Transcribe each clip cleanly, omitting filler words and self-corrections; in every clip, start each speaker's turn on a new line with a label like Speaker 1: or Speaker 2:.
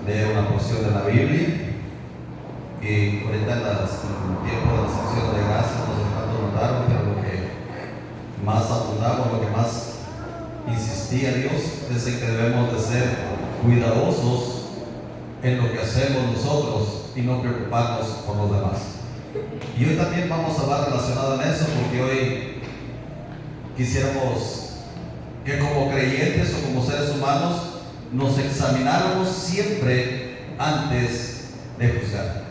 Speaker 1: leer una porción de la Biblia. Y ahorita en el tiempo de las acciones de gracias nos dejamos notar, pero lo que más abundamos, lo que más insistía Dios es en que debemos de ser cuidadosos en lo que hacemos nosotros y no preocuparnos por los demás. Y hoy también vamos a hablar relacionado en eso, porque hoy quisiéramos que como creyentes o como seres humanos nos examináramos siempre antes de juzgar.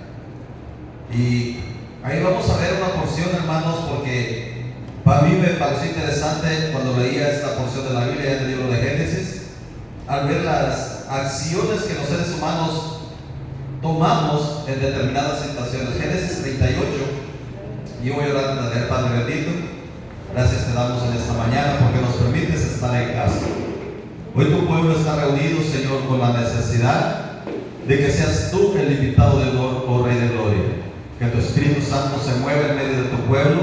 Speaker 1: Y ahí vamos a ver una porción, hermanos, porque para mí me pareció interesante cuando leía esta porción de la Biblia en el libro de Génesis, al ver las acciones que los seres humanos tomamos en determinadas situaciones. Génesis 38, yo voy a orar a leer, Padre bendito, gracias te damos en esta mañana porque nos permites estar en casa. Hoy tu pueblo está reunido, Señor, con la necesidad de que seas tú el invitado de honor, oh Rey de Gloria. Que tu Espíritu Santo se mueva en medio de tu pueblo,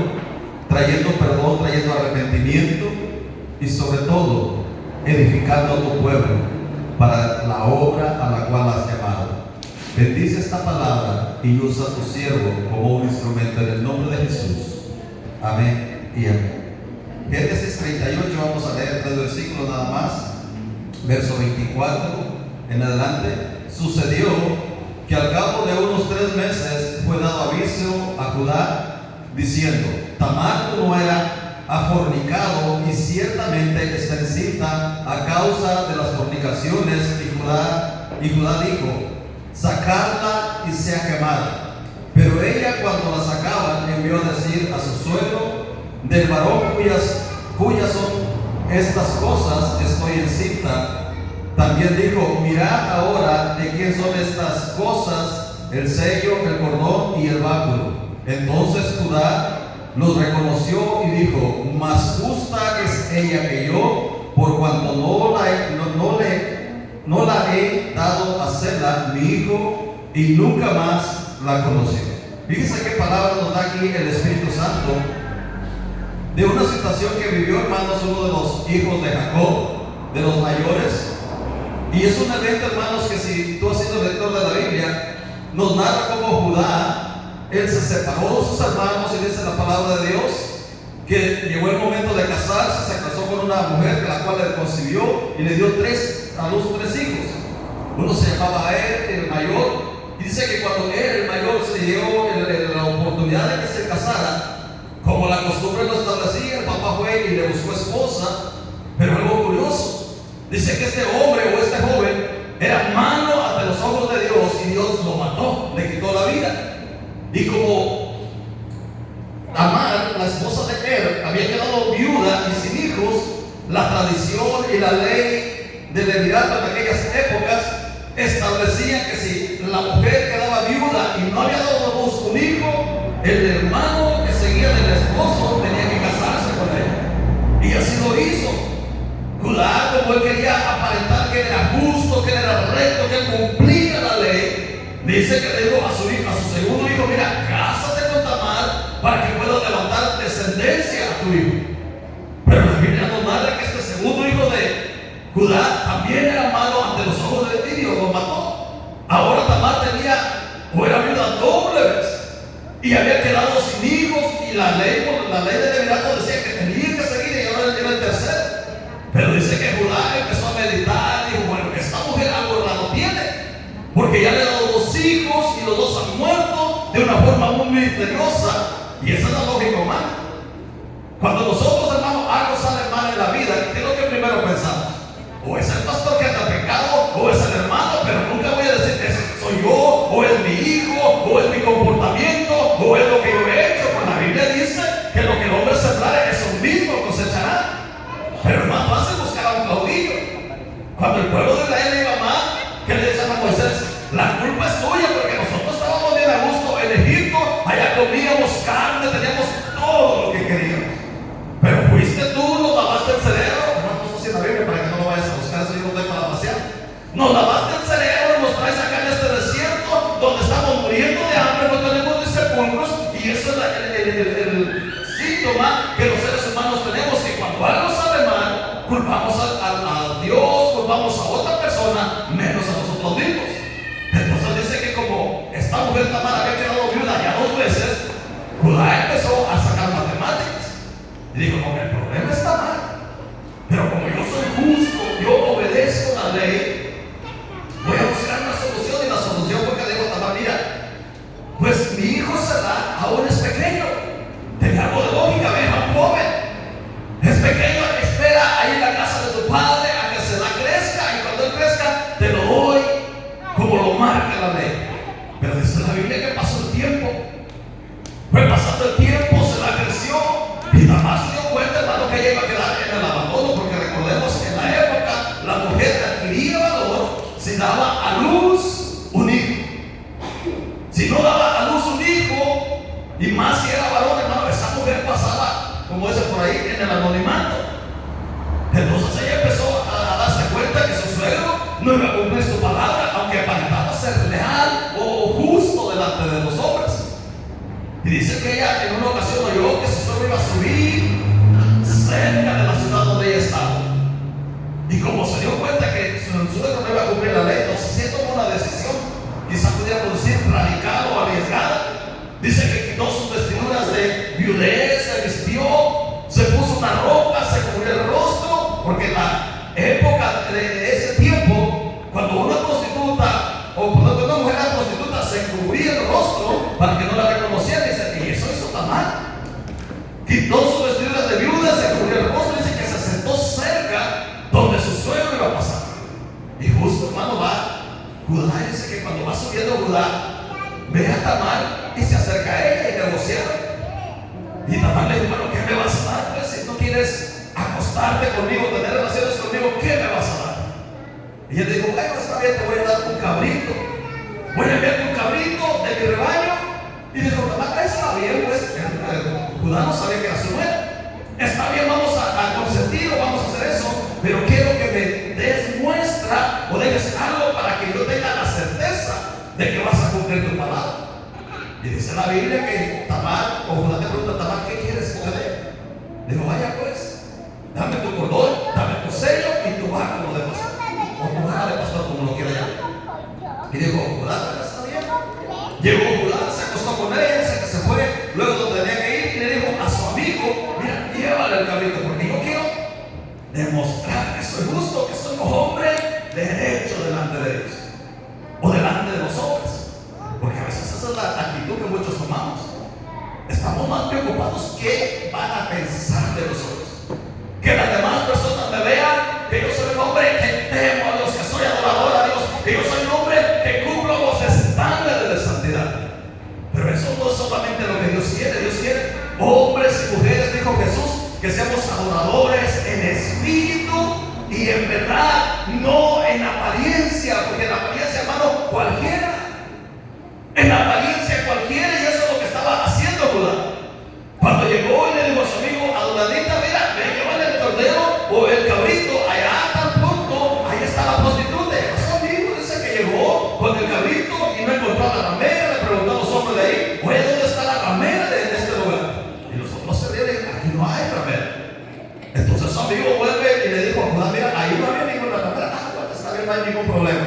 Speaker 1: trayendo perdón, trayendo arrepentimiento y sobre todo edificando a tu pueblo para la obra a la cual has llamado. Bendice esta palabra y usa a tu siervo como un instrumento en el nombre de Jesús. Amén y amén. Génesis 38, vamos a leer 3 versículos nada más. Verso 24 en adelante. Sucedió que al cabo de unos 3 meses fue dado aviso a Judá diciendo: Tamar tu nuera ha fornicado y ciertamente está encinta a causa de las fornicaciones. Y Judá dijo: sacadla y sea quemada. Pero ella, cuando la sacaban, envió a decir a su suegro: del varón cuyas son estas cosas estoy encinta. También dijo: mirad ahora de quién son estas cosas, el sello, el cordón y el báculo. Entonces Judá los reconoció y dijo: más justa es ella que yo, por cuanto no la he dado a Sela mi hijo, y nunca más la conoció. Fíjense qué palabra nos da aquí el Espíritu Santo de una situación que vivió, hermanos, uno de los hijos de Jacob, de los mayores. Y es un evento, hermanos, que si tú has sido lector de la Biblia, nos narra cómo Judá, él se separó de sus hermanos, y dice la palabra de Dios que llegó el momento de casarse, se casó con una mujer, la cual le concibió y le dio a luz tres hijos. Uno se llamaba él, el mayor, y dice que cuando él, el mayor, se le dio la oportunidad de que se casara, como la costumbre lo establecía, el papá fue y le buscó esposa. Pero algo curioso, dice que este hombre o este joven era malo ante los ojos de Dios, y Dios lo mató, le quitó la vida. Y como Tamar, la esposa de él, había quedado viuda y sin hijos, la tradición y la ley del levirato en aquellas épocas establecía que si la mujer quedaba viuda y no había dado a luz un hijo, el hermano que seguía del esposo tenía que casarse con ella. Y así lo hizo. Judá, como él quería aparentar que él era justo, que él era recto, que él cumplía la ley, dice que le dijo a su segundo hijo: mira, cásate con Tamar para que puedas levantar descendencia a tu hijo. Pero la Biblia nos narra que este segundo hijo de Judá también era malo ante los ojos de Dios, lo mató. Ahora Tamar era viuda doble vez y había quedado sin hijos, y la ley de levirato decía que tenía que seguir, y ahora era el tercero. Pero dice que Judá empezó a meditar y dijo: bueno, esta mujer algo raro tiene, porque ya le ha dado 2 hijos y los 2 han muerto de una forma muy misteriosa. Y esa es la lógica humana. Cuando nosotros, hermanos, algo sale mal en la vida, ¿qué es lo que primero pensamos? O es el pastor que anda pecado, o es el hermano, pero nunca voy a decir que soy yo, o es mi hijo, o es mi comportamiento, o es lo que yo he hecho. Pues la Biblia dice que lo que el hombre sembrare, eso mismo cosechará. Pero es más fácil buscar a un caudillo. Cuando el pueblo de Israel iba mal, ¿qué le decían a Moisés? La culpa es tuya, porque nosotros estábamos bien a gusto en Egipto, allá comíamos carne, teníamos todo lo que queríamos. Pero fuiste tú, nos lavaste el cerebro. No puesto así en la Biblia para que no lo vayas a buscar, eso yo no doy para pasear. Nos lavaste el cerebro, nos traes acá en este desierto donde estamos muriendo de hambre, no tenemos ni sepulcros, y eso es el síntoma que los seres humanos tenemos, que cuando algo sale mal, culpamos a Dios, culpamos a otra persona, menos a nosotros mismos. Judá empezó a sacar matemáticas y dijo: no, el problema está mal, pero como yo soy justo, yo obedezco la ley, voy a buscar una solución. Y la solución fue que dijo Tamar: mira, pues mi hijo Será aún es pequeño, tenía algo de lógica, ve, un joven, es pequeño, espera ahí en la casa de tu padre a que Será crezca, y cuando él crezca te lo doy como lo marca la ley. Pero dice la Biblia que pasó el tiempo, fue pasando el tiempo, Será creció, y Tamar se dio cuenta, hermano, que ella iba a quedar en el abandono, porque recordemos que en la época la mujer adquiría valor si daba a luz un hijo. Si no daba a luz un hijo, y más si era varón, hermano, esa mujer pasaba, como dice por ahí, en el anonimato. Entonces ella empezó a darse cuenta que su suegro no iba a cumplir su palabra, aunque aparentaba ser leal o justo delante de los hombres. Y dice que ella en una ocasión oyó que su suegro iba a subir cerca de la ciudad donde ella estaba. Y como se dio cuenta que su suegro no iba a cumplir la ley, entonces sí tomó una decisión, quizás pudiéramos decir radical o arriesgada. Dice que quitó sus vestiduras de viudez, se vistió, se puso una ropa, se cubrió el rostro, porque en la época de ese tiempo, cuando una prostituta o cuando una mujer era prostituta, se cubría el rostro para que no la reconocieran. Dice, y eso hizo Tamar. Quitó sus vestiduras de viuda, se cubrió el rostro, dice que se sentó cerca donde su suegro iba a pasar. Y justo, hermano, va Judá, dice que cuando va subiendo Judá, ve a Tamar y se acerca a ella y negociaron. Y Tamar le dijo: bueno, ¿qué me vas a dar? Pues si no quieres acostarte conmigo, tener relaciones conmigo, ¿qué me vas a dar? Y ella le dijo: bueno, está bien, te voy a dar un cabrito, voy a enviarte un cabrito de mi rebaño. Y dijo Tamar: está bien, pues Judá no sabía que era su mujer. Está bien, vamos a consentir, vamos a hacer eso, pero quiero que me des muestra o dejes algo para que yo tenga la certeza de que vas a cumplir tu palabra. Y dice la Biblia que Tamar, o Judá le pregunta a Tamar: ¿qué quieres que te dé? Dijo: vaya pues, dame tu cordón, dame tu sello y tu báculo de pastor, o tu vara de pastor, como lo quiera llamar. Y dijo Judá: está bien. Llegó Judá, se acostó con ella, dice que se fue luego donde tenía que ir, y le dijo a su amigo: mira, llévale el cabrito, porque yo quiero demostrar que soy justo, que soy un hombre derecho delante de Dios o delante de los hombres. Porque a veces esa es la actitud que muchos tomamos. Estamos más preocupados que van a pensar de nosotros, que las demás personas me vean que yo soy un hombre que temo a Dios, que soy adorador a Dios, que yo soy un hombre que cumplo los estándares de santidad. Pero eso no es solamente lo que Dios quiere. Dios quiere hombres y mujeres, dijo Jesús, que seamos adoradores en espíritu y en verdad, no en apariencia, porque en apariencia, hermano, cualquiera. En apariencia cualquiera, y eso es lo que estaba haciendo Judá. Cuando llegó y le dijo a su amigo: Aduladita, mira, ven, llévale el cordero o el cabrito, allá a tal punto, ahí está la prostituta. Y su amigo dice que llegó con el cabrito y no encontró a la ramera. Le preguntó a los hombres de ahí: oye, ¿dónde está la ramera de este lugar? Y los otros se rieron: aquí no hay ramera. Entonces su amigo vuelve y le dijo a Judá: mira, ahí no había ninguna ramera. Bueno, está bien, no hay ningún problema.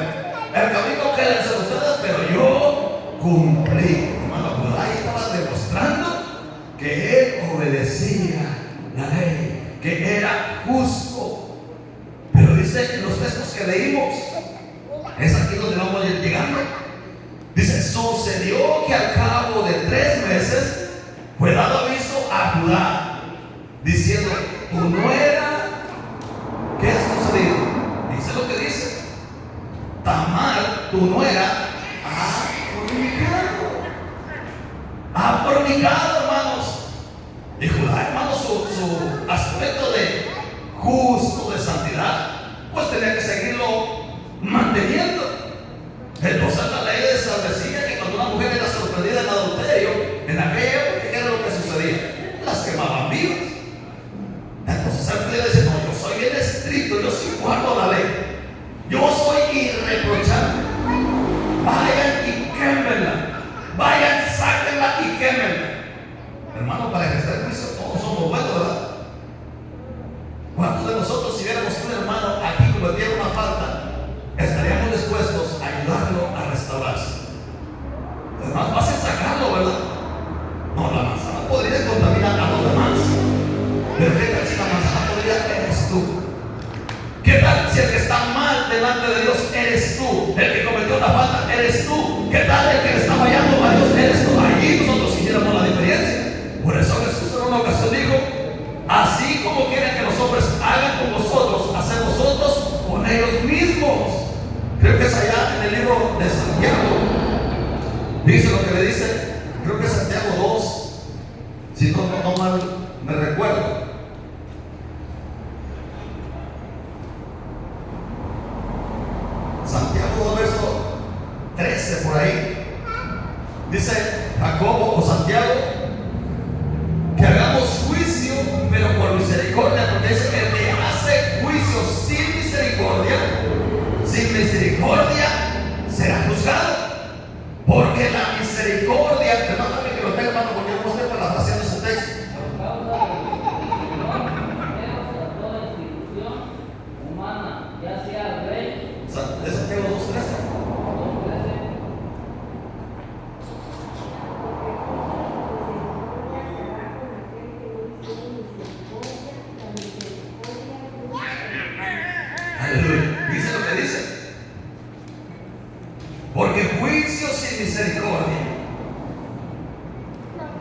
Speaker 1: El cabrito quédense ustedes, pero yo cumplí. Hermano, Judá ahí estaba demostrando que él obedecía la ley, que era justo. Pero dice en los textos que leímos, es aquí donde vamos a ir llegando. Dice: sucedió que al cabo de 3 meses fue dado aviso a Judá, diciendo: tu nuera, ¿qué ha sucedido? Dice lo que dice: Tamar, tu nuera, ha fornicado, hermanos. Y Judá, hermanos, su aspecto de justo, de santidad, pues tenía que seguirlo manteniendo. Entonces la ley establecía que cuando una mujer era sorprendida en adulterio, en aquella época, ¿qué era lo que sucedía? Las quemaban vivas. Entonces él podía decir: no, yo soy bien estricto, yo sí guardo la ley, yo soy irreprochable. Vayan y quémenla, vayan, sáquenla y quémenla. Creo que es allá en el libro de Santiago. Dice lo que le dice, creo que es Santiago 2, si no mal me recuerdo. Santiago 2, verso 13 por ahí. Dice Jacobo o Santiago que hagamos juicio, pero por misericordia, porque dice que el que hace juicio sin misericordia será juzgado. Porque la misericordia, perdóname que lo tenga, hermano, porque yo no estoy parafraseando ese texto.
Speaker 2: Por causa de toda institución humana, ya sea el rey,
Speaker 1: ¿Es Santiago 2:13? Aleluya. Dice lo que dice. Porque juicio sin misericordia.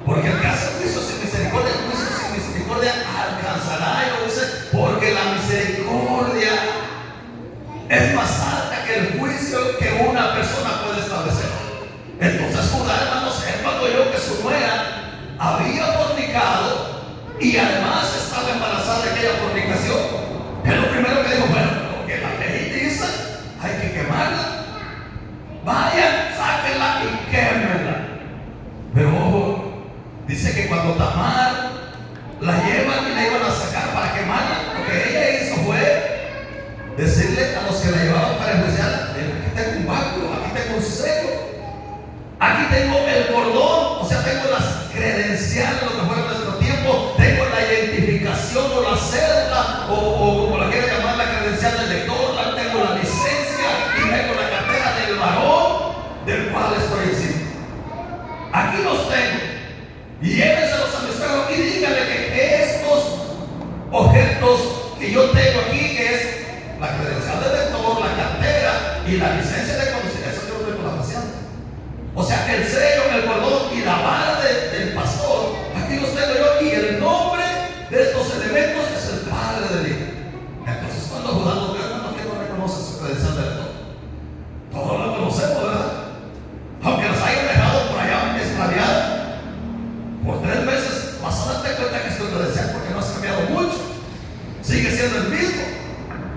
Speaker 1: Porque el que hace juicio sin misericordia, el juicio sin misericordia alcanzará. Y lo dice, porque la misericordia es más alta que el juicio que una persona puede establecer. Entonces Judá, hermanos, él cuando oyó que su nuera había fornicado y además estaba embarazada de aquella fornicación, él lo primero que dijo, bueno, lo que la ley dice, hay que quemarla. Vayan, sáquenla y quémenla. Pero ojo, dice que cuando Tamar la llevan y la iban a sacar para quemarla, lo que ella hizo fue decirle a los que la llevaban para enjuiciarla, aquí tengo un báculo, aquí tengo un sello, aquí tengo el cordón, o sea, tengo las credenciales, lo que fue en nuestro tiempo, tengo la identificación o la cédula, o como la quiera llamar, la credencial del lector, tengo la licencia y tengo la cartera del varón del cual estoy encima. Aquí los tengo. Y llévenselos a mi suegro y díganle que estos objetos que yo tengo aquí, que es la credencial del lector, la cartera y la licencia de conducir, eso yo lo estoy parafraseando. O sea, el sello, el cordón y la vara del pastor, aquí los tengo yo, y el nombre de estos elementos es el padre del hijo. Entonces, cuando Judá lo ve, hermano, que no reconoce su credencial del lector. Todos lo conocemos, ¿verdad? Aunque las hayan dejado por allá extraviadas, por 3 meses vas a darte cuenta que estoy credencial porque no has cambiado mucho, sigue siendo el mismo.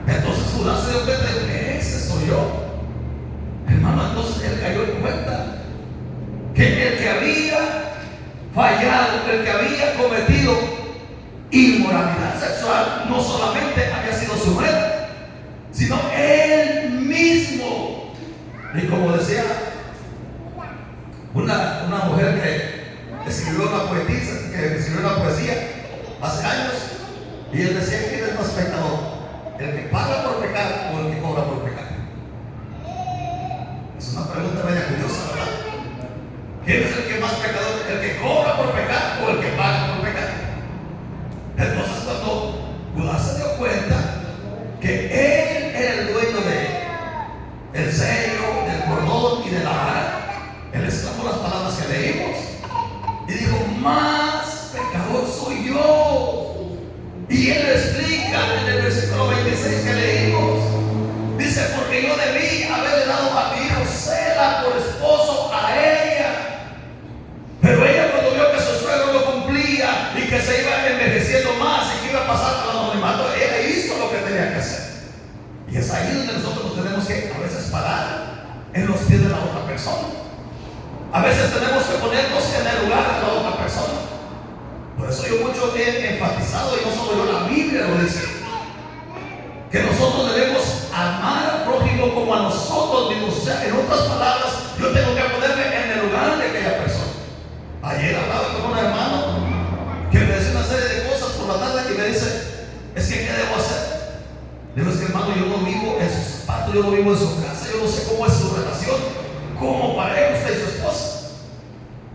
Speaker 1: Entonces Judá se dio cuenta de que ese soy yo, hermano. Entonces él cayó en cuenta que el que había fallado, el que había cometido inmoralidad sexual, no solamente había sido su mujer, sino él mismo. Y como decía una mujer que escribió una poesía hace años, y él decía: ¿quién es más pecador? ¿El que paga por pecar o el que cobra por pecar? Es una pregunta media curiosa, ¿verdad? ¿Quién es el que más pecador? ¿El que cobra por pecar o el que paga por pecar? Entonces, cuando Judá se dio cuenta que él era el dueño del sello, del cordón y de la vara, él exclamó las palabras que leímos y dijo: más pecador soy yo. Y él lo explica en el versículo 26 que leímos. Dice: porque yo debí haberle dado a mi hijo Sela por esposo a ella. Pero ella, cuando vio que su suegro lo cumplía y que se iba envejeciendo más y que iba a pasar al anonimato, ella hizo lo que tenía que hacer. Y es ahí donde nosotros nos tenemos que a veces parar en los pies de la otra persona. A veces tenemos que ponernos en el lugar de la otra persona. Por eso yo mucho he enfatizado, y no solo yo, la Biblia lo dice, que nosotros debemos amar al prójimo como a nosotros mismos. O sea, en otras palabras, yo tengo que ponerme en el lugar de aquella persona. Ayer hablaba con un hermano que me decía una serie de cosas por la tarde y me dice: es que ¿qué debo hacer? Le digo: es que, hermano, yo no vivo en sus zapatos, yo no vivo en su casa, yo no sé cómo es su relación, cómo pareja usted y su esposa.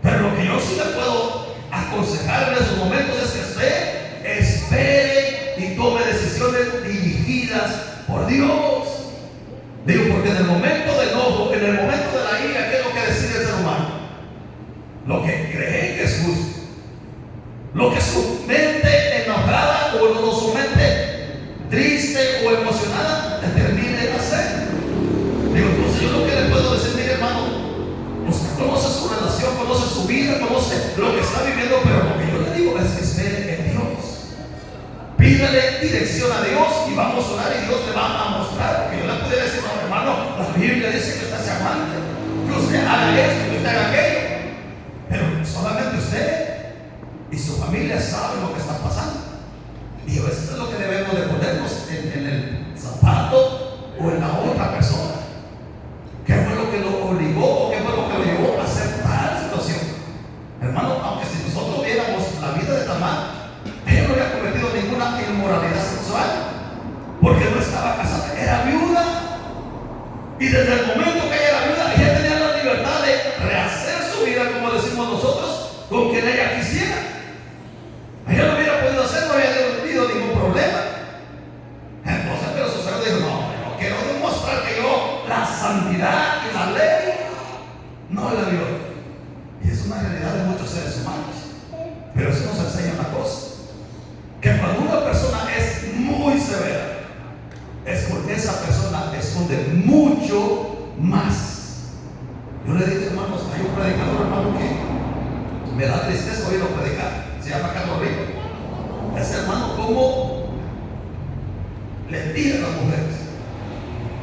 Speaker 1: Pero lo que yo sí le puedo aconsejar en esos momentos es que usted espere y tome decisiones dirigidas por Dios. Digo, porque en el momento del enojo, en el momento de la ira, ¿qué es lo que decide el ser humano? Lo que cree que es justo, lo que su mente enojada o su mente triste o emocionada determine hacer. Digo, La Biblia dice que usted se aguante, que usted haga esto, que usted haga aquello. Pero solamente usted y su familia saben lo que está pasando. Y a veces es lo que debemos de ponernos en el zapato o en la otra persona. ¿Qué fue lo que lo obligó o qué fue lo que lo llevó a hacer tal situación? Hermano, aunque si nosotros viéramos la vida de Tamar, ella no había cometido ninguna inmoralidad sexual, porque no estaba casada, era viuda. Y desde el momento que ella era viuda, ella tenía la libertad de rehacer su vida, como decimos nosotros, con quien ella quisiera. Ella lo hubiera podido hacer, no había tenido ningún problema. Entonces, pero su suegro dijo: no, yo quiero demostrar que yo la santidad y la ley no la violo. Y es una realidad de muchos seres humanos. Pero eso nos enseña una cosa: que cuando una persona es muy severa, es porque esa persona esconde mucho más. Yo le he dicho, hermanos, hay un predicador, hermano, que me da tristeza oírlo predicar. Se llama Carlos Rico. Ese hermano, como le tira a las mujeres.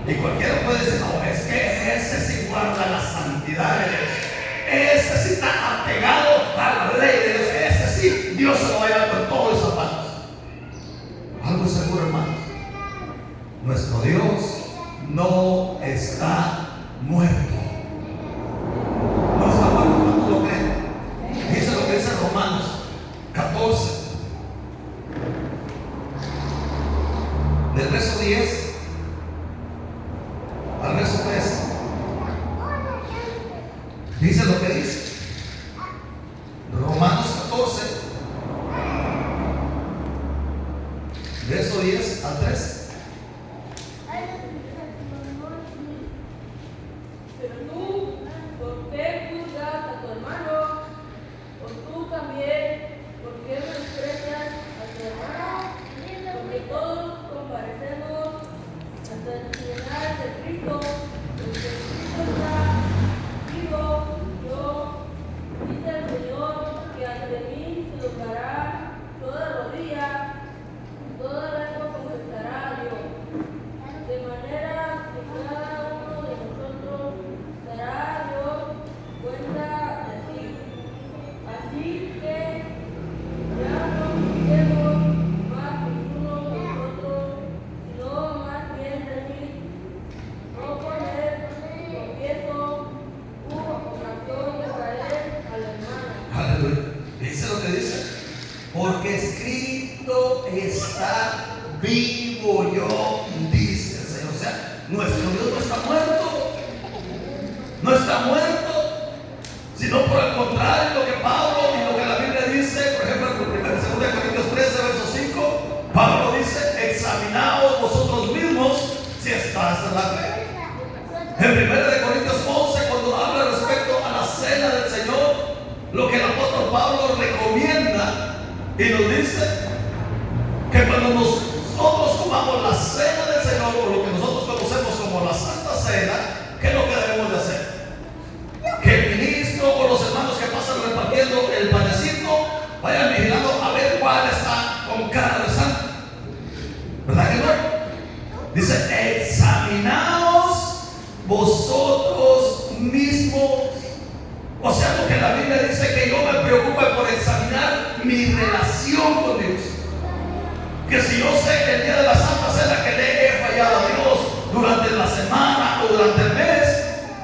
Speaker 1: Y cualquiera puede decir: no, es que ese sí guarda la santidad de Dios, ese sí está apegado a la ley de Dios, ese sí, Dios se lo va a llevar con todos los zapatos. Algo es seguro, hermanos: nuestro Dios no está muerto. No está muerto, ¿cuántos lo creen? Dice lo que dice Romanos 14, del verso 10 al verso 13. Dice lo que dice Romanos 14, verso 10 al 13.
Speaker 3: Pero tú, ¿por qué juzgas a tu hermano? O tú también, ¿por qué menosprecias a tu hermano? Porque todos comparecemos ante el tribunal de Cristo, porque Cristo está vivo. Yo, dice el Señor, que ante mí se doblará toda rodilla, toda lengua confesará a Dios. De manera que cada uno de nosotros dará a Dios cuenta de sí. Así que ya no queremos más ninguno de nosotros, sino más bien decir: no poner tropiezo u ocasión de caer al hermano.
Speaker 1: Aleluya. Dice lo que dice: porque escrito está, vivo yo, dice el Señor. O sea, nuestro Dios no está muerto, no está muerto, sino por el contrario, lo que Pablo y lo que la Biblia dice, por ejemplo, en 2 Corintios 13, verso 5, Pablo dice: examinaos vosotros mismos si estás en la fe. En 1 Corintios 11, cuando habla respecto a la cena del Señor, lo que el apóstol Pablo recomienda y nos dice que cuando nosotros comamos la cena del Señor, o lo que nosotros conocemos como la Santa Cena, ¿qué es lo que debemos de hacer? Que el ministro o los hermanos que pasan repartiendo el panecito vayan vigilando a ver cuál está con cara de santo. ¿Verdad que no? Dice: examinaos vosotros mismos. O sea, lo que la Biblia dice, que yo me preocupe por examinar mi relación con Dios. Que si yo sé que el día de la Santa Cena que le he fallado a Dios durante la semana o durante el mes,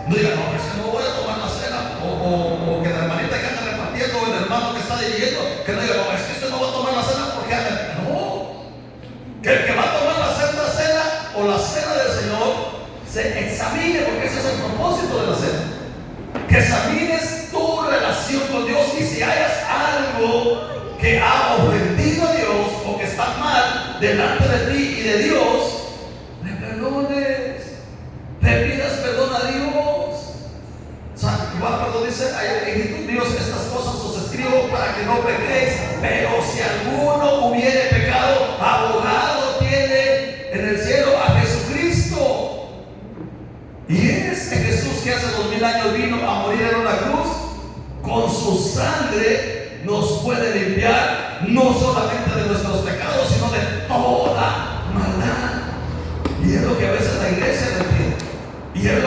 Speaker 1: no diga: no, es que no voy a tomar la cena. O que la hermanita que anda repartiendo, o el hermano que está dirigiendo, que no diga: no, es que usted no va a tomar la cena porque anda. No. Que el que va a tomar la Santa Cena o la cena del Señor se examine, porque ese es el propósito de la cena. Que examines tu relación con Dios, y si hayas algo que ha ofendido a Dios o que está mal delante de ti y de Dios, le perdones, le pidas perdón a Dios. Igual cuando dice: hijitos míos, estas cosas os escribo para que no pequéis, pero si alguno hubiere pecado, abogado tiene en el cielo a Jesucristo. Y ese Jesús que hace 2000 años vino a morir en una cruz, con su sangre nos puede limpiar no solamente de nuestros pecados, sino de toda maldad. Y es lo que a veces la iglesia no entiende. Y es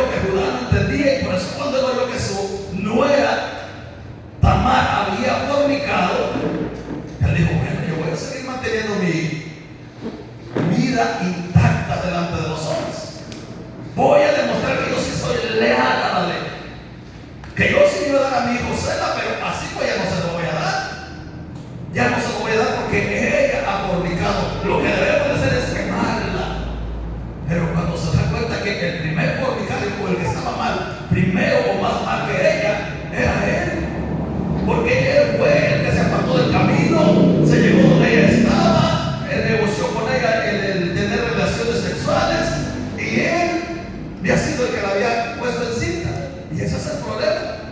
Speaker 1: que el primer fornicario, o el que estaba mal, primero o más mal que ella, era él. Porque él fue el que se apartó del camino, se llegó donde ella estaba, él negoció con ella el tener relaciones sexuales, y él había sido el que la había puesto en cinta. Y ese es el problema,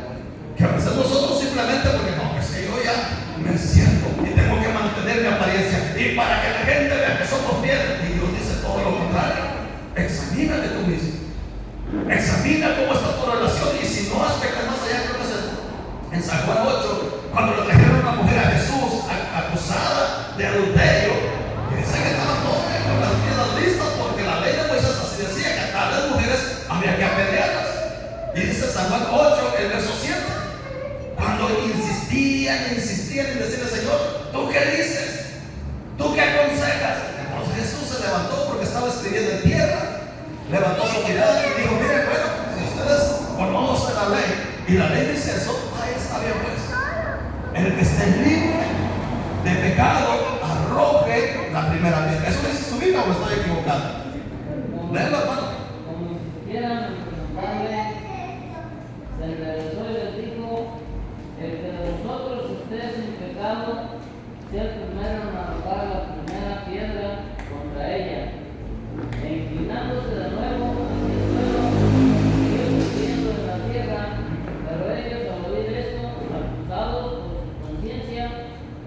Speaker 1: que a veces nosotros simplemente, porque no, es que yo ya me siento y tengo que mantener mi apariencia, y para que la gente vea que somos fieles, y Dios dice todo lo contrario. Examínate tú mismo, examina cómo está tu relación, y si no has pecado más allá, creo que es en San Juan 8, cuando le trajeron a una mujer a Jesús acusada de adulterio, y dice que estaban todos con las piedras listas, porque la ley de Moisés así decía que a tales mujeres había que apedrearlas. Y dice San Juan 8, el verso 7, cuando insistían en decirle: Señor, ¿tú qué dices? ¿Tú qué aconsejas? Entonces Jesús se levantó, porque estaba escribiendo en tierra, levantó su mirada y dijo: miren, bueno, si ustedes conocen la ley, y la ley dice eso, ahí está bien, pues. El que esté libre de pecado, arroje la primera piedra. ¿Eso dice su Biblia o me estoy equivocando? Léelo, hermano.
Speaker 2: Como si quisieran preguntarle, se enderezó y les dijo: el que de vosotros esté sin pecado, sea el primero en arrojar la primera piedra contra ella. E inclinándose de nuevo hacia el suelo, siguió escribiendo en la tierra. Pero ellos, al oír esto, acusados por su conciencia,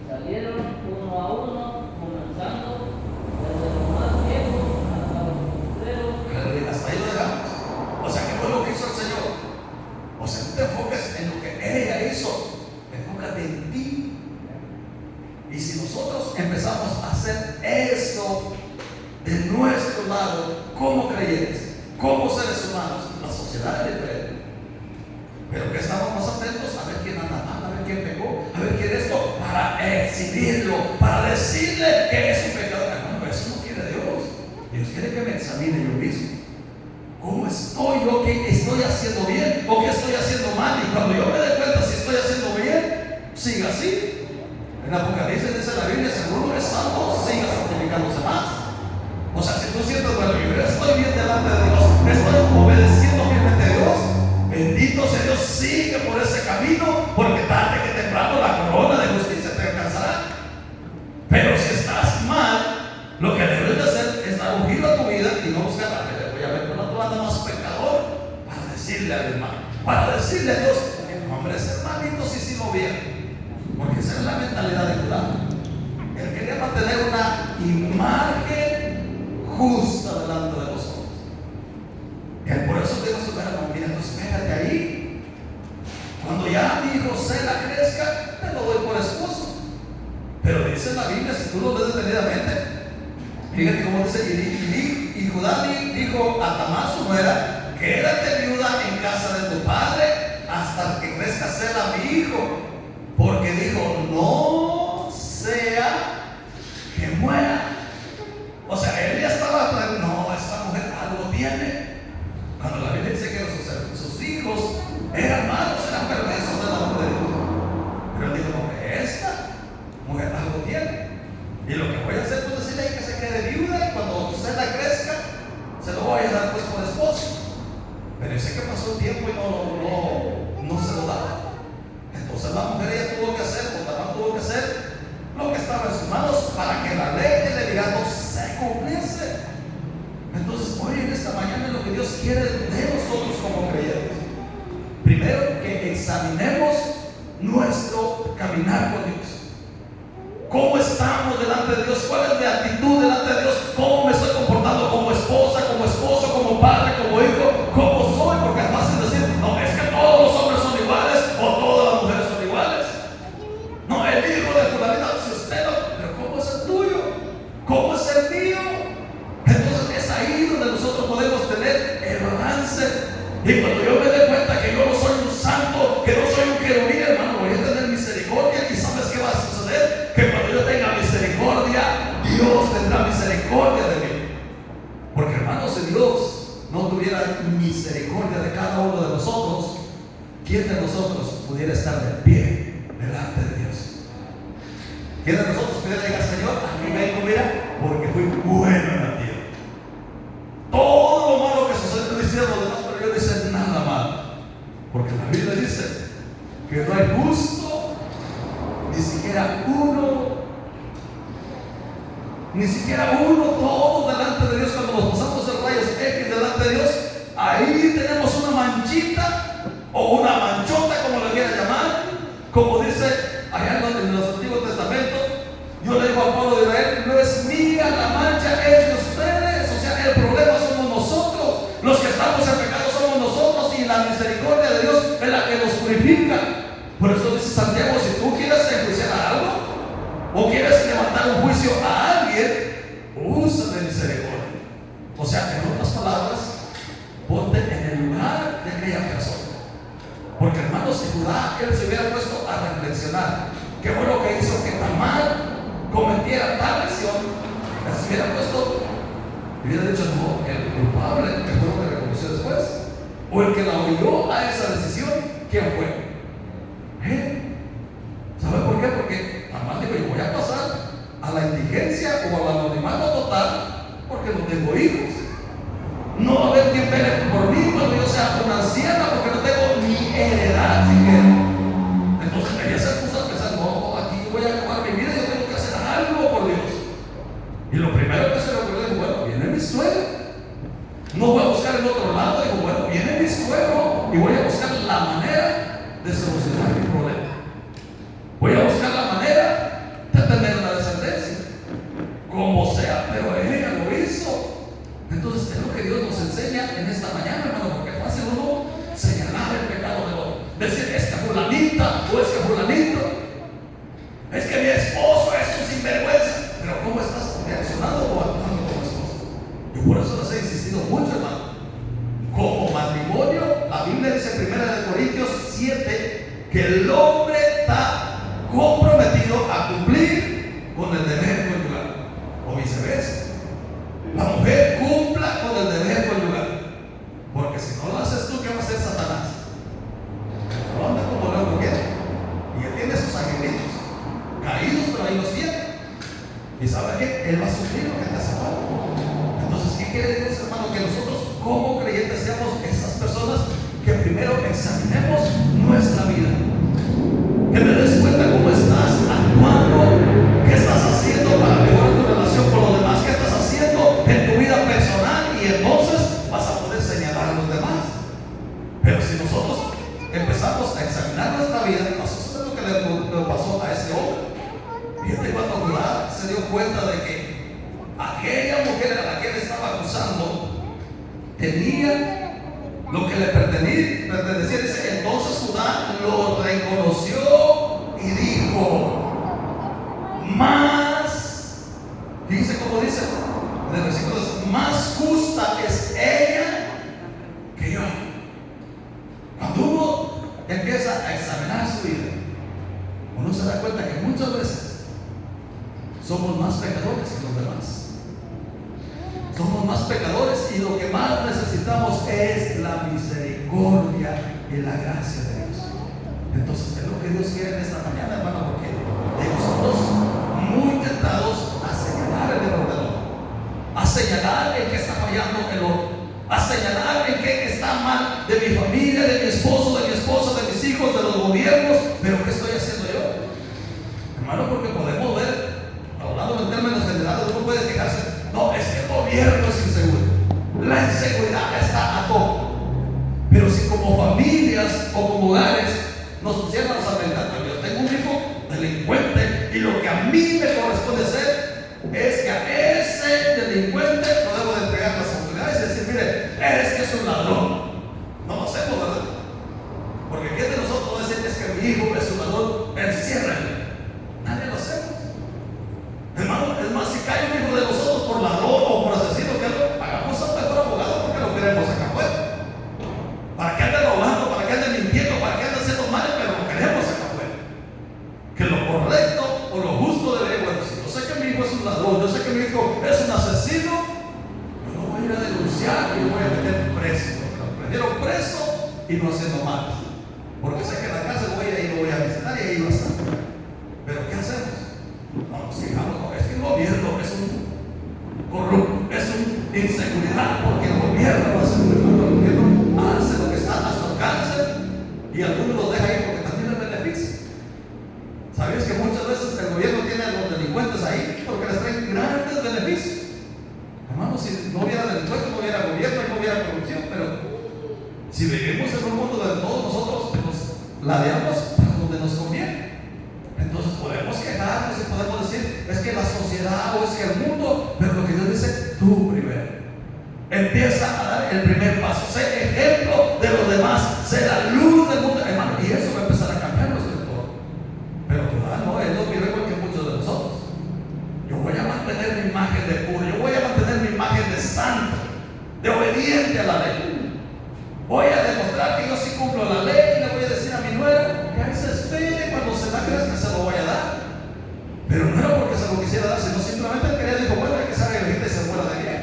Speaker 2: salieron uno a uno, comenzando desde los más viejos hasta los postreros.
Speaker 1: Hasta ahí lo dejamos. O sea, ¿qué fue lo que hizo el Señor? O sea, no te enfoques en lo que ella hizo, enfócate en ti. Y si nosotros empezamos a hacer eso de nuestro lado, como creyentes, como seres humanos, la sociedad es diferente. Pero que estamos más atentos a ver quién anda mal, a ver quién pecó, a ver quién esto, para exhibirlo, para decirle que es un pecador. No, eso no quiere Dios. Dios quiere que me examine yo mismo. ¿Cómo estoy yo? ¿Qué estoy haciendo bien o qué estoy haciendo mal? Y cuando yo me dé cuenta si estoy haciendo bien, siga así. En Apocalipsis dice la Biblia: seguro es santo, siga santificándose más. O sea, si tú sientes, bueno, yo estoy bien delante de Dios, estoy obedeciendo fielmente a Dios, bendito sea Dios, sigue por ese camino, porque tarde que temprano la corona de justicia te alcanzará. Pero si estás mal, lo que debes de hacer es dar un giro a tu vida y no buscar la fe. Voy a ver con otro anda más pecador, para decirle al hermano, para decirle a Dios: hombre, ese hermanito sí lo viene. Porque esa es la mentalidad de Judá. Él quería mantener una imagen justa delante de los hombres. Él por eso dijo a su hermano: mira, tú espérate ahí. Cuando ya mi hijo Sela crezca, te lo doy por esposo. Pero dice la Biblia, si tú lo ves detenidamente, fíjate cómo dice: y Judá dijo a Tamar su nuera: quédate viuda en casa de tu padre hasta que crezca Sela mi hijo. Porque dijo: no sea que muera. O sea, él ya estaba, no, esta mujer algo tiene. Cuando la Biblia dice que sus hijos eran malos, eran perversos de la mujer de Dios. Pero él dijo: no, esta mujer algo tiene. Y lo que voy a hacer es decirle que se quede viuda, y cuando usted la crezca, se lo voy a dar pues por esposo. Pero yo sé que pasó el tiempo y no se lo daba. Entonces la mujer ella tuvo que hacer, o Tamar tuvo que hacer lo que estaba en sus manos para que la ley de Levítico se cumpliese. Entonces hoy en esta mañana es lo que Dios quiere de nosotros como creyentes. Primero, que examinemos nuestro caminar con Dios. ¿Cómo estamos delante de Dios? ¿Cuál es mi actitud delante de Dios? ¿Cómo me estoy comportando como esposa, como esposo, como padre, como hijo? ¿Cómo soy? Porque es fácil decir: no, es que todos los hombres son iguales o todas las mujeres son iguales. No, el hijo de fulanita, si usted no, pero ¿cómo es el tuyo? ¿Cómo es el mío? Entonces es ahí donde nosotros podemos tener el balance. Y cuando yo me dé cuenta que yo no soy un santo, que no soy un querubín, hermano, voy a tener misericordia. ¿Y sabes qué va a suceder? Que cuando yo tenga misericordia, Dios tendrá misericordia de mí. Porque, hermanos, si Dios no tuviera misericordia de cada uno de nosotros, ¿quién de nosotros pudiera estar de pie delante de Dios? ¿Quién de nosotros pudiera decir: Señor, aquí vengo, mira, porque fui bueno en la tierra? Todo lo malo que sucede Porque la Biblia dice que no hay justo, ni siquiera uno. Ni siquiera uno, todos delante de Dios. Cuando nos pasamos el rayos X delante de Dios, ahí tenemos una manchita o una manchota, como le quieran llamar. Como dice allá en el Antiguo Testamento, yo le digo al pueblo de Israel: no es mía la mancha, es de ustedes. O sea, el problema somos nosotros. Los que estamos en pecado somos nosotros, y la misericordia de Dios es la que nos purifica. Por eso dice Santiago: si tú quieres enjuiciar a algo o quieres levantar un juicio a alguien, usa de misericordia. O sea, en otras palabras, ponte en el lugar de aquella persona. Porque, hermanos, si Judá, él se hubiera puesto a reflexionar qué fue lo que hizo que Tamar cometiera tal lesión, él se hubiera puesto y hubiera dicho: no, el culpable, que fue lo que reconoció después, o el que la orilló a esa decisión, ¿quién fue? ¿Sabe por qué? Porque Tamar dijo: yo voy a pasar a la indigencia o al anonimato total porque no tengo hijos. No va a haber quien pele por mí cuando yo sea una anciana, porque no tengo ni heredad siquiera. Entonces ella se puso a pensar: no, aquí yo voy a acabar mi vida, yo tengo que hacer algo por Dios. Y lo primero que se le ocurrió, dijo: bueno, viene mi suegro. No voy a buscar en otro lado. Digo: bueno, viene mi suegro y voy a buscar la manera de solucionar mi problema. Voy a buscar la manera de tener una descendencia, como sea, pero ella lo hizo. Entonces es lo que Dios nos enseña en esta mañana, hermano, porque es fácil uno señalar el pecado del otro, decir: es que fulanita o es que fulanito, es que mi esposo es un sinvergüenza. Pero ¿cómo estás reaccionando o actuando como esposo? Yo por eso les he insistido mucho, hermano. Como matrimonio, la Biblia dice en 1 Corintios 7 que el hombre está comprometido a cumplir con el deber conyugal, o viceversa. La mujer cumpla con el deber conyugal, porque si no lo haces tú, ¿qué va a hacer Satanás? No anda como loco, ¿quién? Y él tiene sus angelitos caídos, pero ahí los tiene. Y sabe que él va a sufrir lo que te hace falta. Entonces, ¿qué quiere Dios, hermano? Que nosotros como creyentes seamos esas personas que primero examinemos nuestra vida, que te des cuenta cómo estás actuando, qué estás haciendo para mejorar tu relación con los demás, qué estás haciendo en tu vida personal, y entonces vas a poder señalar a los demás. Pero si nosotros empezamos a examinar nuestra vida, eso es lo que le pasó a ese hombre. Fíjate, cuando Judá se dio cuenta de que aquella mujer a la que él estaba acusando tenía lo que le pertenecía, dice: entonces Judá lo reconoció y dijo: más, fíjense cómo dice en el versículo 2: más justa es ella que yo. Cuando uno empieza a examinar su vida, uno se da cuenta que muchas veces somos más pecadores que los demás. Somos más pecadores, y lo que más necesitamos es la misericordia y la gracia de Dios. Entonces es lo que Dios quiere en esta mañana, hermano, porque nosotros muy tentados a señalar el error del otro, a señalar en qué está fallando el otro, a señalar en qué está mal de mi familia, de mi esposo, de mi esposa, de mis hijos, de los gobiernos. Pero ¿qué estoy haciendo yo, hermano? Porque podemos ver, hablando en términos generales, uno puede fijarse: no, es que el gobierno es inseguro, la inseguridad está a todo. Pero si como familias o como hogares nos pusiéramos a pensar: yo tengo un hijo delincuente y lo que a mí me corresponde hacer es que a ese delincuente lo debo de entregar a las autoridades y decir: mire, es que es un ladrón. No lo hacemos, ¿verdad? Porque ¿quién de nosotros dice: es que mi hijo es un ladrón, enciérrenlo? Nadie lo hacemos, hermano. Es más, si cae un hijo de nosotros por ladrón o por asesino, que hagamos a un mejor abogado, porque lo queremos acá afuera. ¿Para qué ande robando? ¿Para qué ande mintiendo? ¿Para qué ande haciendo mal? Pero lo queremos acá afuera. Que lo correcto o lo justo debería: bueno, si yo sé que mi hijo es un ladrón, yo sé que mi hijo es un asesino, yo no voy a ir a denunciar y lo voy a meter preso. Lo prendieron preso y no haciendo mal, porque sé que en la cárcel voy a ir y lo voy a visitar y ahí va a estar. Pero ¿qué hacemos? No nos quejamos: no, es que el gobierno es un corrupto, es una inseguridad, porque el gobierno hace lo que está a su alcance Si vivimos en un mundo donde todos nosotros la damos para donde nos conviene, entonces podemos quejarnos y podemos decir, es que la sociedad o es que el mundo, pero lo que Dios dice, tú primero. Empieza a dar el primer paso, sé ejemplo de los demás, sé la luz del mundo, hermano, y eso va a empezar a cambiar nuestro entorno. Pero no, Él no vive igual que muchos de nosotros. Yo voy a mantener mi imagen de puro, yo voy a mantener mi imagen de santo, de obediente a la ley. Voy a demostrar que yo sí cumplo la ley y le voy a decir a mi nuera que ahí se espere, cuando se la crezca se lo voy a dar. Pero no era porque se lo quisiera dar, sino simplemente él quería, dijo, bueno, hay que ser viejita y se muera de bien.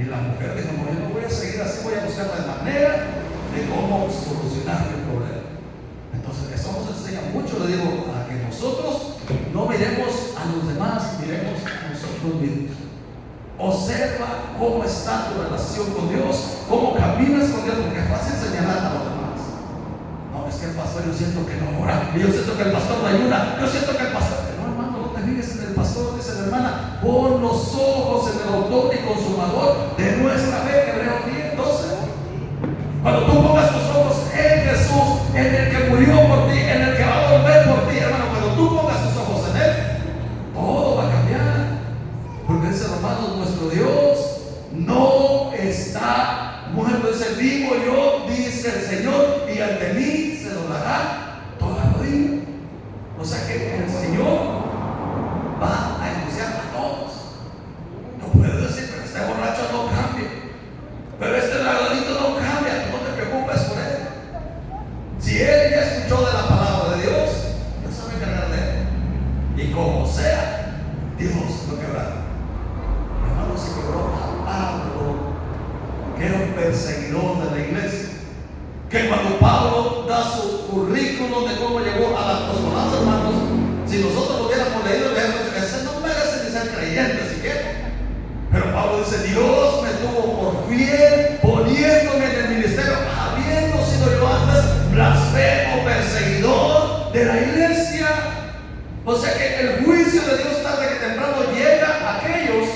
Speaker 1: Y la mujer dijo, no, yo no voy a seguir así, voy a buscar la manera de cómo solucionar el problema. Entonces eso nos enseña mucho, le digo, a que nosotros no miremos a los demás, miremos a nosotros mismos. Observa cómo está tu relación con Dios, cómo caminas con Dios, porque es fácil señalar a los demás. No, es que el pastor yo siento que no ora, y yo siento que el pastor no ayuda, yo siento que el pastor, no hermano, no te fijes en el pastor, dice la hermana, pon los ojos en el autor y consumador de nuestra fe, Hebreos 10:12. Cuando tú pongas tus ojos en Jesús, en el que murió por ti, en el que va a volver por ti, hermano, cuando tú pongas tus ojos en Él, todo va a cambiar. Porque dice Romanos, nuestro Dios no está muerto, dice, vivo yo, dice el Señor, y ante mí se doblará toda rodilla. O sea que el Señor va a enjuiciar a todos. No puedes decir, pero este borracho no cambia, pero este dragadito no cambia, no te preocupes por él. Si él ya escuchó de la palabra de Dios, Dios sabe encargar de él. Y como sea, Dios lo quebrará. Hermano, se quebró a Pablo, que era un perseguidor de la iglesia. Que cuando Pablo da su currículum de cómo llegó a la apostolado, hermanos, si nosotros lo hubiéramos leído, ese no merece ni ser creyente siquiera. Pero Pablo dice, Dios me tuvo por fiel, poniéndome en el ministerio, habiendo sido yo antes blasfemo, perseguidor de la iglesia. O sea que el juicio de Dios tarde que temprano llega a aquellos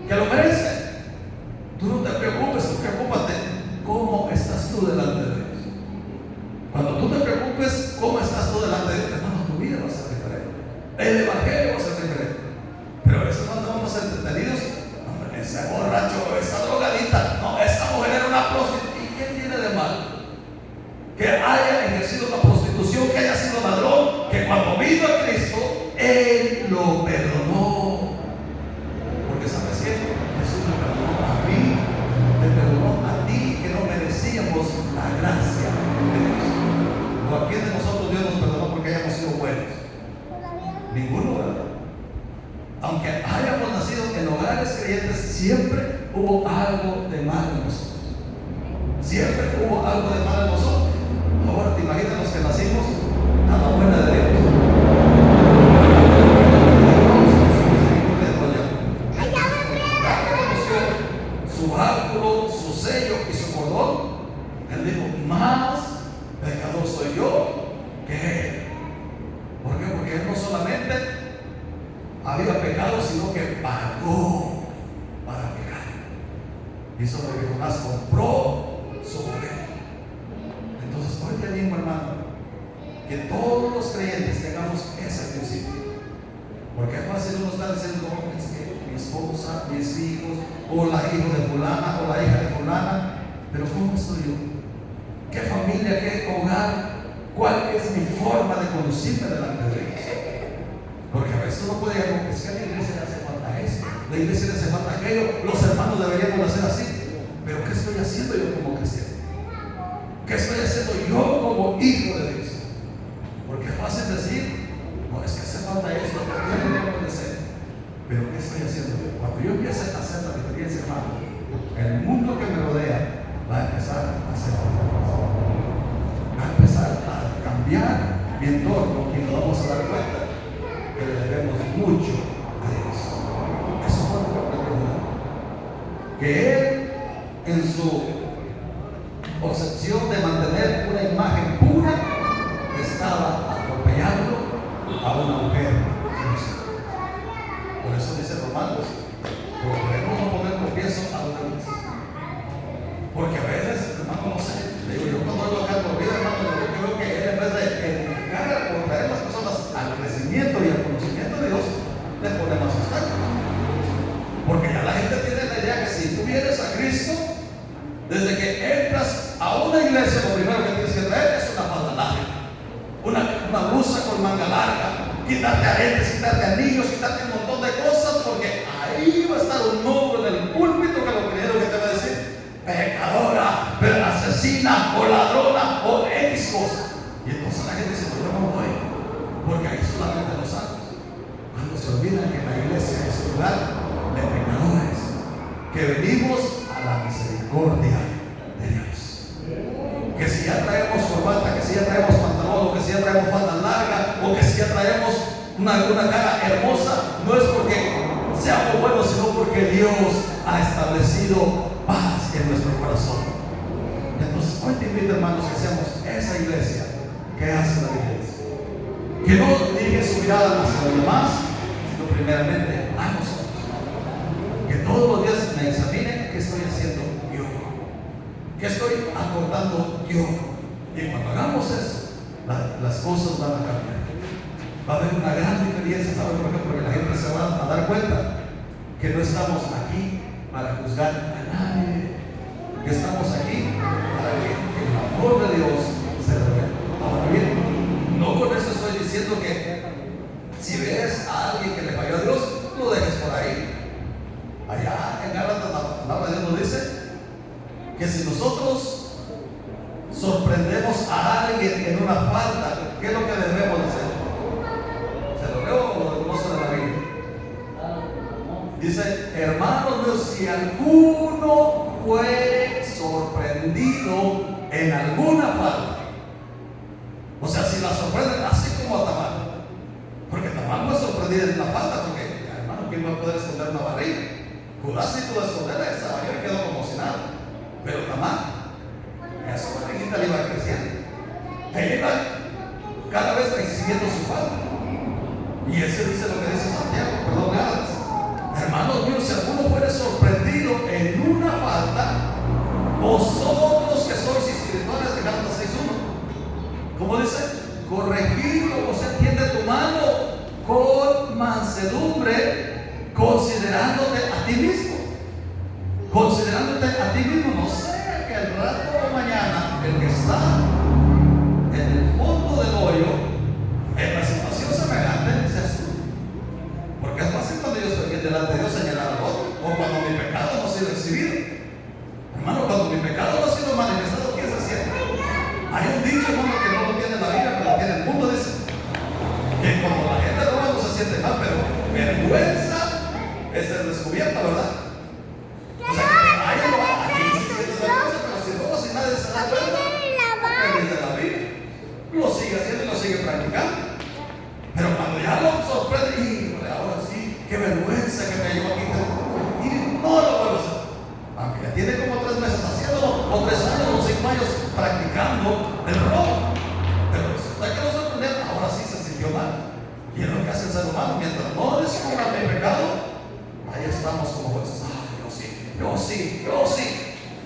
Speaker 1: que lo merecen. Tú no te preocupes, tú preocúpate cómo estás tú delante de Dios. Cuando tú te preocupes cómo estás tú delante de Dios, hermano, tu vida va a ser diferente, el evangelio va a ser diferente. Pero a veces no vamos a ser entretenidos. No, ese borracho, esa drogadita, no, esa mujer era una prostituta. ¿Y qué tiene de mal? Que haya ejercido la prostitución, que haya sido ladrón, que cuando vino a Cristo, Él lo perdonó. Porque sabes qué, Jesús me perdonó a mí, me perdonó a ti, que no merecíamos la gracia de Dios. ¿O a quién de nosotros Dios nos perdonó porque hayamos sido buenos? Ninguno, ¿verdad? Aunque hayamos nacido en hogares creyentes, siempre hubo algo de mal en nosotros. Siempre hubo algo de mal en nosotros. Ahora te imaginas los que nacimos a la buena de Dios. Su báculo, su sello y su cordón. Él dijo, más pecador soy yo que él. ¿Por qué? Porque él no solamente había pecado, sino que pagó para pecar. Hizo lo que Jonás compró su mujer. Entonces hoy te digo, hermano, que todos los creyentes tengamos ese principio. Porque es fácil uno estar diciendo, es que mi esposa, mis hijos, o la hija de fulana, o la hija de fulana, pero ¿cómo estoy yo? ¿Qué familia, qué hogar? ¿Cuál es mi forma de conducirme delante de Dios? Porque a veces uno puede decir, es que a la iglesia le hace falta esto, la iglesia le hace falta aquello, los hermanos deberíamos hacer así. Pero ¿qué estoy haciendo yo como cristiano? ¿Qué estoy haciendo yo como hijo de Dios? Porque es fácil decir, no, es que hace falta esto, ¿qué deberíamos de hacer? Pero ¿qué estoy haciendo yo? Cuando yo empiece a hacer la diferencia, hermano, el mundo que me rodea va a empezar a hacer la diferencia. Va a empezar a cambiar mi entorno y nos vamos a dar cuenta que le debemos mucho a Dios. Eso fue lo que aprendió. Que Él, en su obsesión de mantener una imagen pura, estaba atropellando a una mujer. Por eso dice Romanos, procuremos no poner tropiezo a los demás. Porque a veces que entras a una iglesia, lo primero que tienes que traer es una falda larga, una blusa con manga larga, quitarte aretes, quitarte anillos, quitarte un montón de cosas, porque ahí va a estar un hombre en el púlpito que lo primero que te va a decir: pecadora, asesina o ladrona o X cosa. Y entonces la gente dice: yo no voy, porque ahí solamente los santos. Cuando se olvidan que la iglesia es un lugar de pecadores, que venimos a la misericordia de Dios. Que si ya traemos corbata, que si ya traemos pantalón, o que si ya traemos falda larga, o que si ya traemos una cara hermosa, no es porque seamos buenos, sino porque Dios ha establecido paz en nuestro corazón. Entonces hoy te invito, hermanos, que seamos esa iglesia que hace la iglesia, que no dirige su mirada hacia los demás, sino primeramente a nosotros. Que todos los días me examine qué estoy haciendo yo, qué estoy aportando yo. Y cuando hagamos eso, las cosas van a cambiar. Va a haber una gran diferencia, ¿saben por qué? Porque la gente se va a dar cuenta que no estamos aquí para juzgar a nadie, que estamos aquí para que el amor de Dios se revele. Ahora bien, no con eso estoy diciendo que si ves a alguien que le falló a Dios, lo dejes por ahí. Allá en Gálatas la palabra de Dios nos dice que si nosotros sorprendemos a alguien en una falta, ¿qué es lo que debemos hacer? ¿Se lo leo o lo conoce de la Biblia? Dice: hermanos míos, si alguno fue sorprendido en alguna falta, o sea, si la sorprenden así como a Tamar, porque Tamar fue sorprendida en una falta, porque, hermano, ¿quién va a poder esconder una barriga? Judá sí pudo esconderla, esa barriga quedó como si nada, pero Tamar, su barriguita le iba creciendo, ella iba cada vez exhibiendo su falta. Y ese dice lo que dice Santiago, perdón, Gálatas: hermanos míos, si alguno fuere sorprendido en una falta, vosotros que sois espirituales, de Gálatas 6:1, ¿cómo dice? Corregidlo, o sea, tiende tu mano con mansedumbre, considerándote a ti mismo. Considerándote a ti mismo, no sea que al rato o mañana el que está en el fondo del hoyo, en la situación semejante, seas tú. Porque es fácil cuando yo estoy delante de Dios señalar al otro, o cuando mi pecado no ha sido exhibido. Hermano, cuando mi pecado no ha sido manifestado, ¿qué se siente? Hay un dicho, hermano, que no lo tiene la Biblia, pero lo tiene el mundo, dice que cuando la gente roba no se siente mal, pero vergüenza es ser descubierta, ¿verdad? O sea, hay aquí sí sientes vergüenza, pero si robas y nadie se da cuenta, porque dice la Biblia, lo sigue haciendo y lo sigue practicando. Pero cuando ya lo sorprende, híjole, ahora sí, qué vergüenza que me llevo aquí, y no lo vuelvo a hacer. Aunque ya tiene como 3 meses haciéndolo, o 3 años, o 5 años practicando el robo. Pero resulta que lo sorprendieron, ahora sí se sintió mal. Y es lo que hace el ser humano: mientras no descubra mi pecado, ahí estamos como jueces. Yo sí.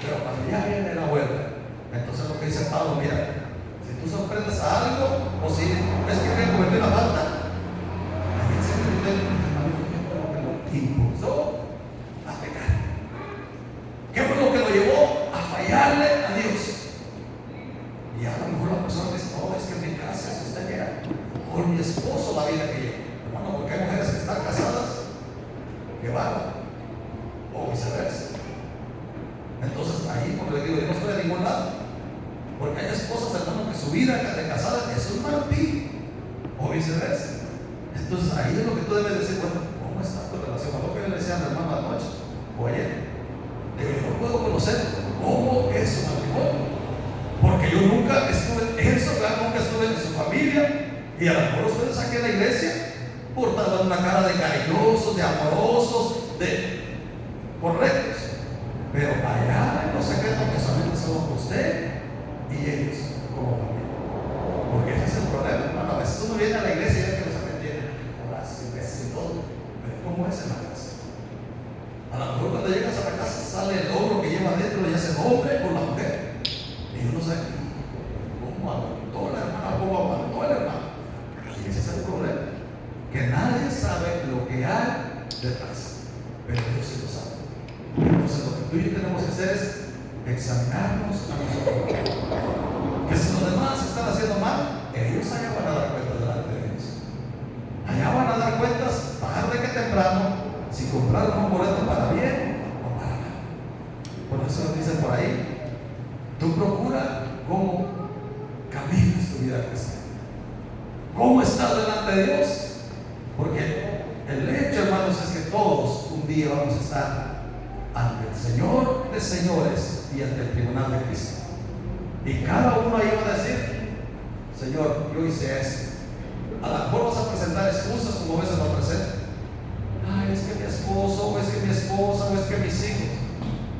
Speaker 1: Pero cuando ya viene la vuelta, entonces lo que dice Pablo: mira, si tú sorprendes a algo, o si ves que alguien cometió una falta, alguien se mete lo que lo impulsó a pecar. ¿Qué fue lo que lo llevó a fallarle a Dios? Y a lo mejor la persona dice: no, es que en mi casa, si usted llega con mi esposo la vida que lleva, hermano, porque hay mujeres que están casadas que van, o viceversa. Entonces ahí, como le digo, yo no estoy a ningún lado, porque hay esposas, hermano, que su vida de casada es un martirio, o viceversa. Entonces ahí es lo que tú debes decir: bueno, ¿cómo está tu relación? A lo que yo le decía a mi hermano anoche o ayer, digo, yo no puedo conocer cómo es su matrimonio, porque yo nunca estuve en su hogar, nunca estuve en su familia. Y a lo mejor ustedes aquí en la iglesia portaban una cara de cariñosos, de amorosos, de correctos, pero allá en los secretos que solamente somos usted y ellos como familia. Porque ese es el problema, hermano. A veces uno viene a la iglesia y ve que los tiene horas y besos y todo, pero ¿cómo es en la casa? A lo mejor cuando llegas a la casa sale el ogro que lleva adentro, ya sea el hombre o la mujer, y uno sabe cómo aguantó la hermana, cómo aguantó el hermano. Y ese es el problema, que nadie sabe lo que hay detrás, pero Dios sí lo sabe. examinarnos a nosotros. Que si los demás están haciendo mal, ellos allá van a dar cuenta delante de Dios. Allá van a dar cuentas tarde que temprano si compraron un boleto para bien o para mal. Por eso dicen por ahí, tú procura cómo caminas tu vida cristiana. ¿Cómo estás delante de Dios? Porque el hecho, hermanos, es que todos un día vamos a estar ante el Señor de señores y ante el tribunal de Cristo. Y cada uno ahí va a decir, Señor, yo hice eso. A lo mejor vas a presentar excusas como a veces lo presento. Ay, es que mi esposo, o es que mi esposa, o es que mis hijos.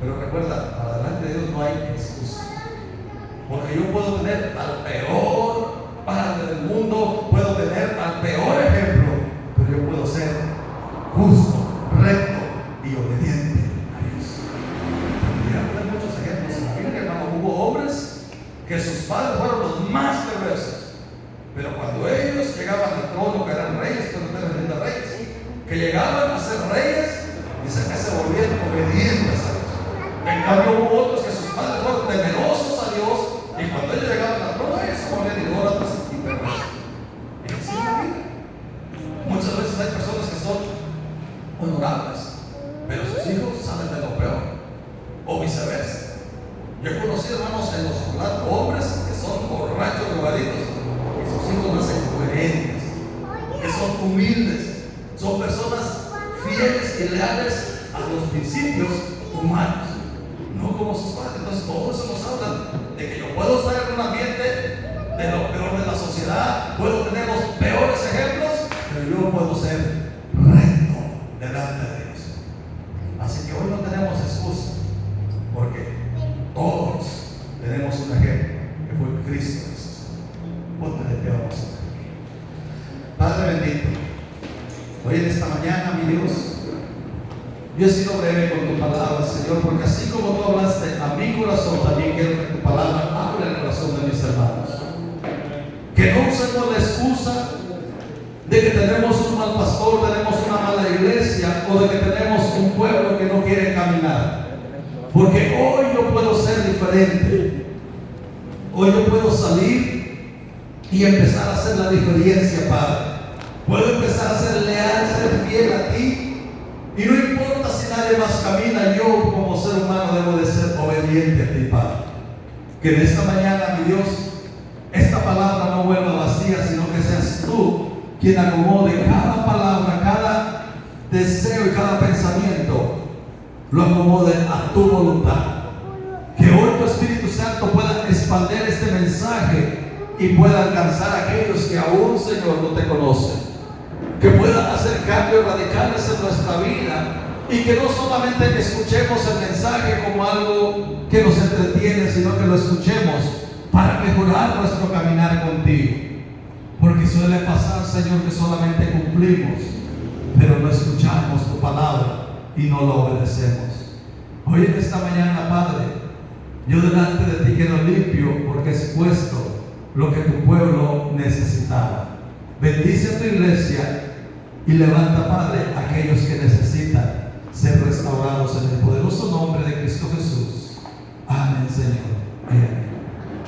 Speaker 1: Pero recuerda, para delante de Dios no hay excusa. Porque yo puedo tener al peor padre del mundo, puedo tener al peor ejemplo, pero yo puedo ser justo, recto y obediente a Dios. Mira, hay muchos ejemplos en la Biblia, hermano. Hubo hombres que sus padres fueron los más perversos, pero cuando ellos llegaban al trono, que eran reyes, pero no eran de reyes, que llegaban a ser reyes, dice que se volvieron obedientes a Dios. En cambio, hubo otros que sus padres fueron temerosos a Dios, y cuando ellos llegaban al trono, ellos se volvían idólatras y perversos. Y así es la vida. Muchas veces hay personas que son honorables, pero sus hijos salen de lo peor, o viceversa. Yo he conocido, hermanos, en los escolares hombres que son borrachos, drogaditos, y sus hijos nacen coherentes, que son humildes, son personas fieles y leales a los principios humanos, no como sus padres. Entonces, todo eso nos habla de que yo puedo estar en un ambiente de lo peor de la sociedad, puedo tener los peores ejemplos, pero yo puedo ser recto delante de Dios. Así que hoy no tenemos excusa, porque todos tenemos un ejemplo que fue Cristo Jesús. Ponte de pie, vamos a ver. Padre bendito, hoy en esta mañana, mi Dios, yo he sido breve con tu palabra, Señor, porque así como tú hablaste a mi corazón, también quiero que tu palabra hable al corazón de mis hermanos. Que no usemos la excusa de que tenemos un mal pastor, tenemos una mala iglesia, o de que tenemos un pueblo que no quiere caminar. Porque hoy yo puedo ser diferente. Hoy yo puedo salir y empezar a hacer la diferencia, Padre. Puedo empezar a ser leal, ser fiel a ti. Y no importa si nadie más camina, yo como ser humano debo de ser obediente a ti, Padre. Que en esta mañana, mi Dios, esta palabra no vuelva vacía, sino que seas tú quien acomode cada palabra, cada deseo y cada pensamiento, lo acomode a tu voluntad. Que hoy tu Espíritu Santo pueda expandir este mensaje y pueda alcanzar a aquellos que aún, Señor, no te conocen. Que pueda hacer cambios radicales en nuestra vida y que no solamente escuchemos el mensaje como algo que nos entretiene, sino que lo escuchemos para mejorar nuestro caminar contigo. Porque suele pasar, Señor, que solamente cumplimos, pero no escuchamos tu palabra y no lo obedecemos. Hoy en esta mañana, Padre, yo delante de ti quedo limpio porque he expuesto lo que tu pueblo necesitaba. Bendice a tu iglesia y levanta, Padre, a aquellos que necesitan ser restaurados en el poderoso nombre de Cristo Jesús. Amén, Señor.